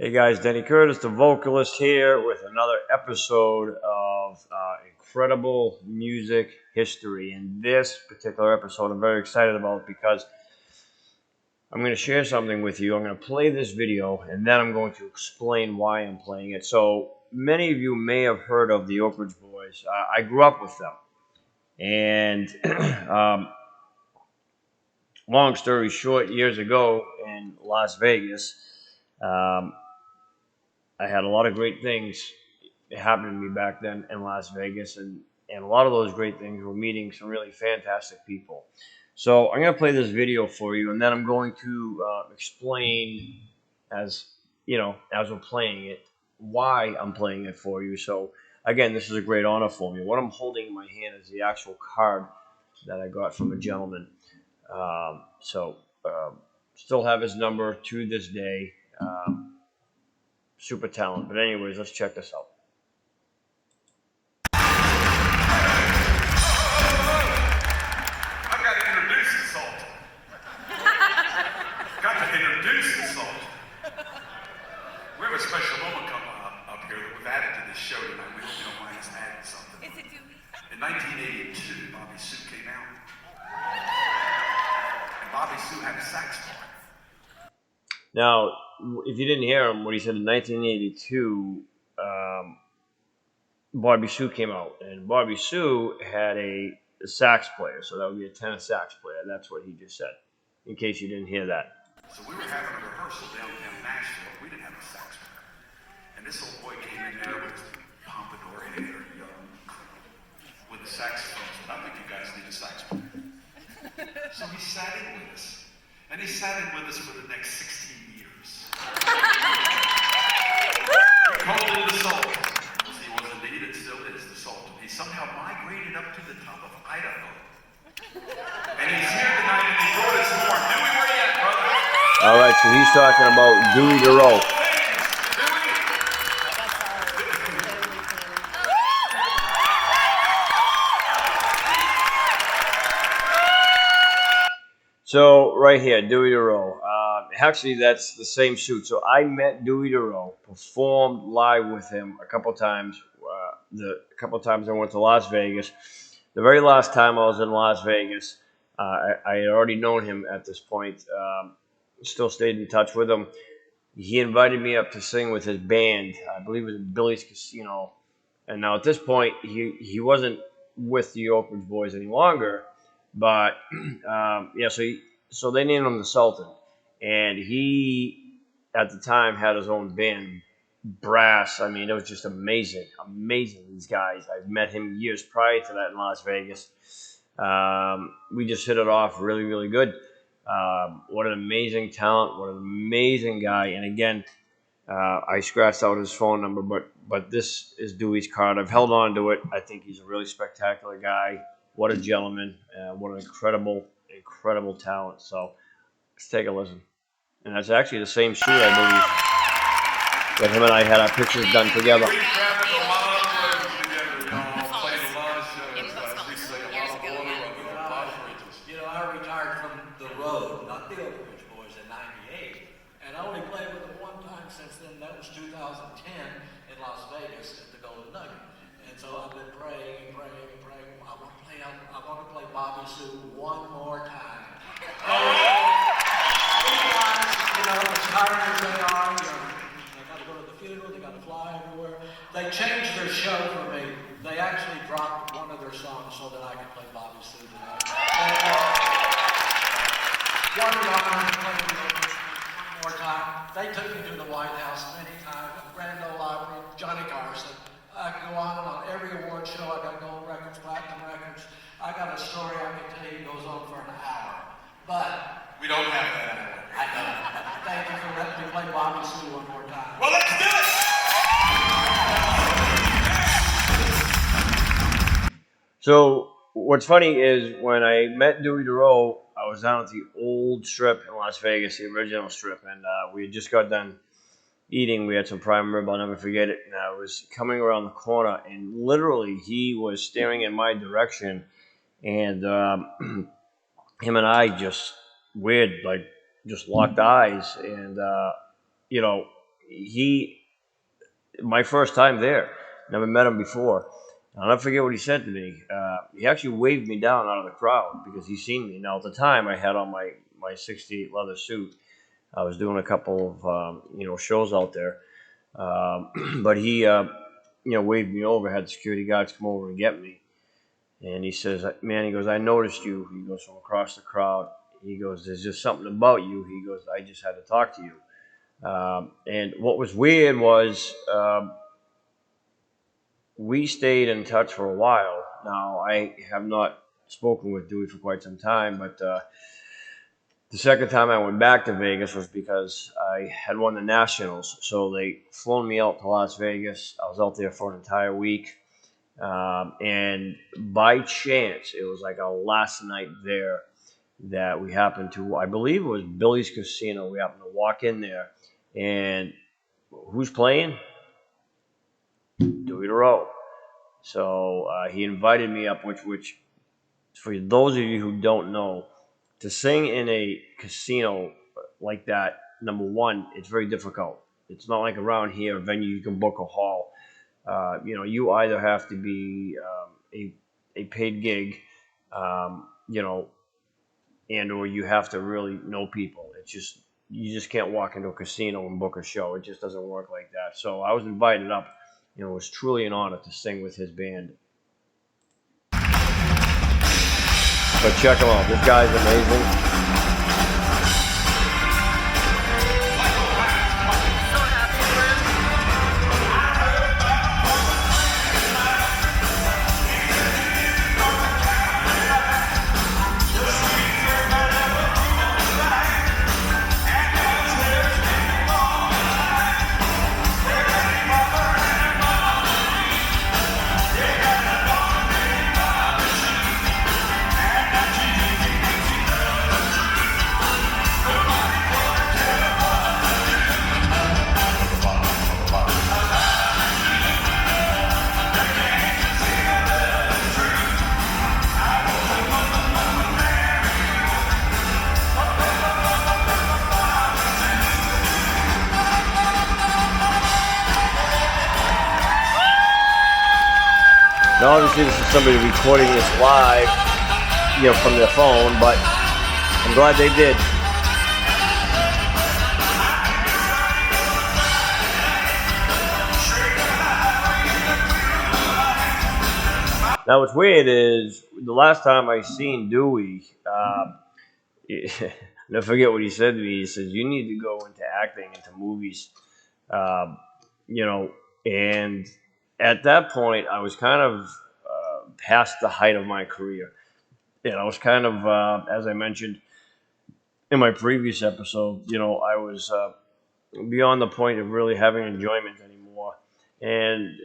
Hey guys, Denny Curtis, the vocalist here with another episode of incredible music history. And this particular episode I'm very excited about because I'm going to share something with you. I'm going to play this video and then I'm going to explain why I'm playing it. So many of you may have heard of the Oakridge boys. I grew up with them. And long story short, years ago in Las Vegas, I had a lot of great things happen to me back then in Las Vegas, and a lot of those great things were meeting some really fantastic people. So I'm going to play this video for you, and then I'm going to explain, as as we're playing it, why I'm playing it for you. So again, this is a great honor for me. What I'm holding in my hand is the actual card that I got from a gentleman. Still have his number to this day. Super talent. But anyways, let's check this out. I've got to introduce the salt. Got to introduce the salt. We have a special moment coming up here that we've added to this show tonight. We hope you don't mind us adding something. Is it Dewey? In 1982, Bobby Sue came out. And Bobby Sue had a saxophone. Now, if you didn't hear him, what he said in 1982, Bobby Sue came out, and Bobby Sue had a sax player, so that would be a tenor sax player. That's what he just said, in case you didn't hear that. So we were having a rehearsal downtown Nashville. We didn't have a sax player. And this old boy came in there with his pompadour hair, young, with a saxophone. So I think you guys need a sax player. So he sat in with us. And he sat in with us for the next 16 years. We called him the Sultan. He was indeed, and still is, the Sultan. He somehow migrated up to the top of Idaho. And he's here tonight and he brought us more. Dewey, where you at, brother? All right, so he's talking about Dewey Dorough. So right here, Dewey Dorough. Actually, that's the same suit. So I met Dewey Dorough, performed live with him a couple times. A couple times I went to Las Vegas. The very last time I was in Las Vegas, I had already known him at this point. Still stayed in touch with him. He invited me up to sing with his band. I believe it was Billy's Casino. And now at this point, he wasn't with the Oakridge boys any longer. But so they named him the Sultan, and he at the time had his own band, brass. I mean, it was just amazing. These guys. I met him years prior to that in Las Vegas. We just hit it off really, really good. What an amazing talent! What an amazing guy! And again, I scratched out his phone number, but this is Dewey's card. I've held on to it. I think he's a really spectacular guy. What a gentleman. What an incredible talent. So let's take a listen. And that's actually the same shoot, I believe, that him and I had our pictures done together. We traveled a lot of roads together, played a lot of shows. We sang a lot of a lot of bridges. You know, I retired from the road, not the Oakridge boys, in '98, and I only played with them one time since then. That was 2010 in Las Vegas at the Golden Nugget. And so I've been praying. I want to play Bobby Sue one more time. You know, as tired as they are, they got to go to the funeral, they got to fly everywhere. They changed their show for me. They actually dropped one of their songs so that I could play Bobby Sue tonight. One more time. They took me to the White House many times, Grand Ole Opry, Johnny Carson. I can go on and on. Every award show, I got gold records, platinum records. I got a story I can tell you goes on for an hour. But We don't have that hour. I know. Thank you for letting me play Bobby Sue one more time. Well, let's do it! So what's funny is when I met Dewey Dorough, I was down at the old strip in Las Vegas, the original strip, and we had just got done eating. We had some prime rib, I'll never forget it. And I was coming around the corner, and literally he was staring in my direction, and him and I just locked eyes, and my first time there, never met him before. I'll never forget what he said to me. He actually waved me down out of the crowd because he seen me. Now at the time, I had on my '68 leather suit. I was doing a couple of shows out there, but he waved me over. Had the security guards come over and get me, and he says, "Man," he goes, "I noticed you." He goes, from across the crowd. He goes, "There's just something about you." He goes, "I just had to talk to you." And what was weird was we stayed in touch for a while. Now, I have not spoken with Dewey for quite some time, but the second time I went back to Vegas was because I had won the Nationals. So they flown me out to Las Vegas. I was out there for an entire week. And by chance, it was like our last night there that we happened to, I believe it was Billy's Casino. We happened to walk in there. And who's playing? Dewey Dorough. So he invited me up, which for those of you who don't know, to sing in a casino like that, number one, it's very difficult. It's not like around here, a venue you can book a hall. You either have to be a paid gig, and or you have to really know people. You just can't walk into a casino and book a show. It just doesn't work like that. So I was invited up. It was truly an honor to sing with his band. But check him out. This guy's amazing. Now, obviously, this is somebody recording this live, from their phone, but I'm glad they did. Now, what's weird is the last time I seen Dewey, never forget what he said to me. He says, "You need to go into acting, into movies," and at that point, I was kind of past the height of my career. I was kind of, as I mentioned in my previous episode, I was beyond the point of really having enjoyment anymore. And,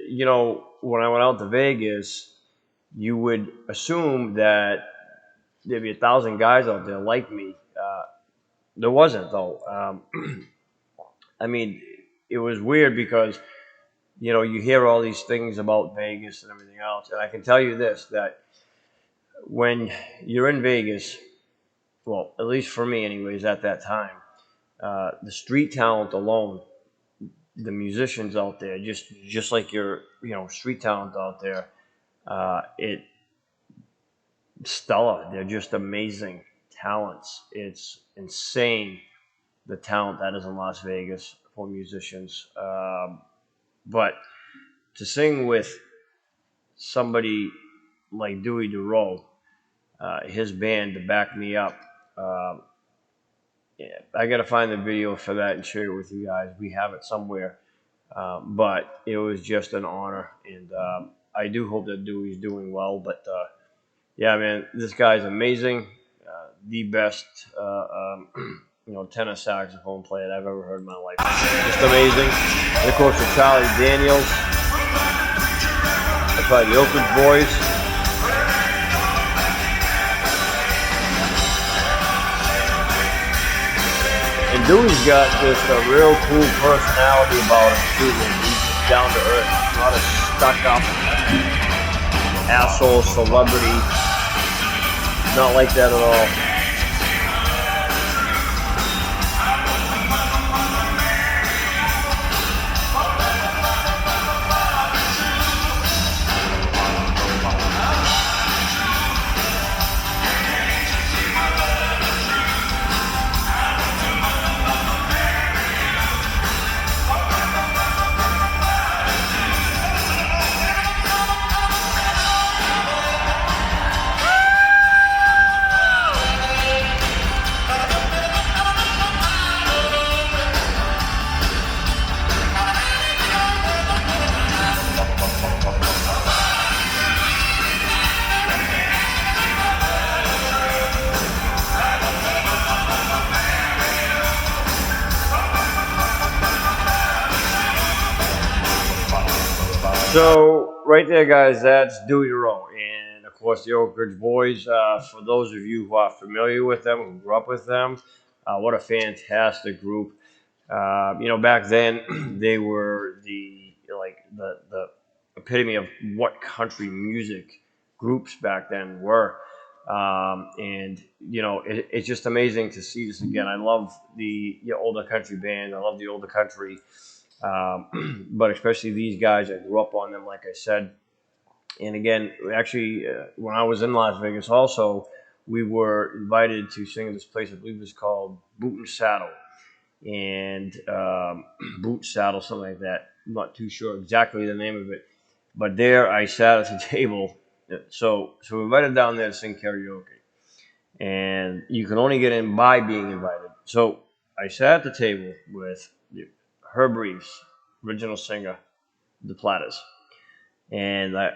when I went out to Vegas, you would assume that there'd be 1,000 guys out there like me. There wasn't, though. I mean, it was weird because you hear all these things about Vegas and everything else. And I can tell you this, that when you're in Vegas, well, at least for me anyways, at that time, the street talent alone, the musicians out there, just like your, street talent out there, it's stellar. They're just amazing talents. It's insane, the talent that is in Las Vegas for musicians. But to sing with somebody like Dewey Dorough, his band to back me up, I got to find the video for that and share it with you guys. We have it somewhere. But it was just an honor. And I do hope that Dewey's doing well. But, yeah, man, this guy's amazing. The best, tenor saxophone player I've ever heard in my life. Just amazing. And of course, the Charlie Daniels. That's right, the Oakridge boys. And Dewey's got just a real cool personality about him, too. He's just down to earth. Not a stuck-up asshole celebrity. Not like that at all. So right there, guys, that's Dewey Dorough, and of course the Oakridge Boys. For those of you who are familiar with them, who grew up with them, what a fantastic group. Back then they were the epitome of what country music groups back then were. It's just amazing to see this again. I love the older country band. I love the older country. But especially these guys, I grew up on them, like I said. And again, actually, when I was in Las Vegas, also, we were invited to sing at this place. I believe it was called Boot and Saddle, and Boot Saddle, something like that. I'm not too sure exactly the name of it, but there I sat at the table. So we were invited down there to sing karaoke, and you can only get in by being invited. So I sat at the table with Herb Reeves, original singer, The Platters. And I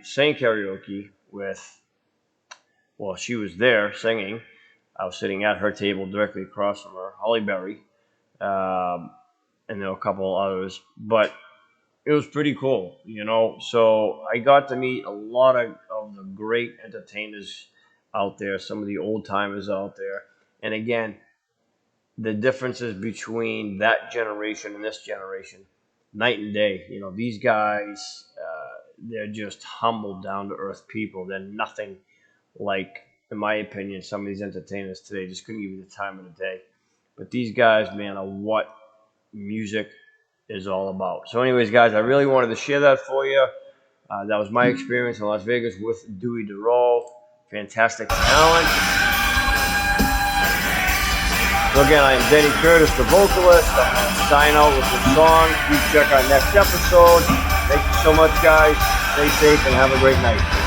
sang karaoke with, well, she was there singing. I was sitting at her table directly across from her, Holly Berry, and there were a couple others. But it was pretty cool, So I got to meet a lot of the great entertainers out there, some of the old timers out there. And again, the differences between that generation and this generation, night and day. These guys, they're just humble, down-to-earth people. They're nothing like, in my opinion, some of these entertainers today. Just couldn't give you the time of the day. But these guys, man, are what music is all about. So anyways, guys, I really wanted to share that for you. That was my experience in Las Vegas with Dewey Dorough. Fantastic talent. So again, I am Denny Curtis, the vocalist. I'm going to sign out with the song. Please check our next episode. Thank you so much, guys. Stay safe and have a great night.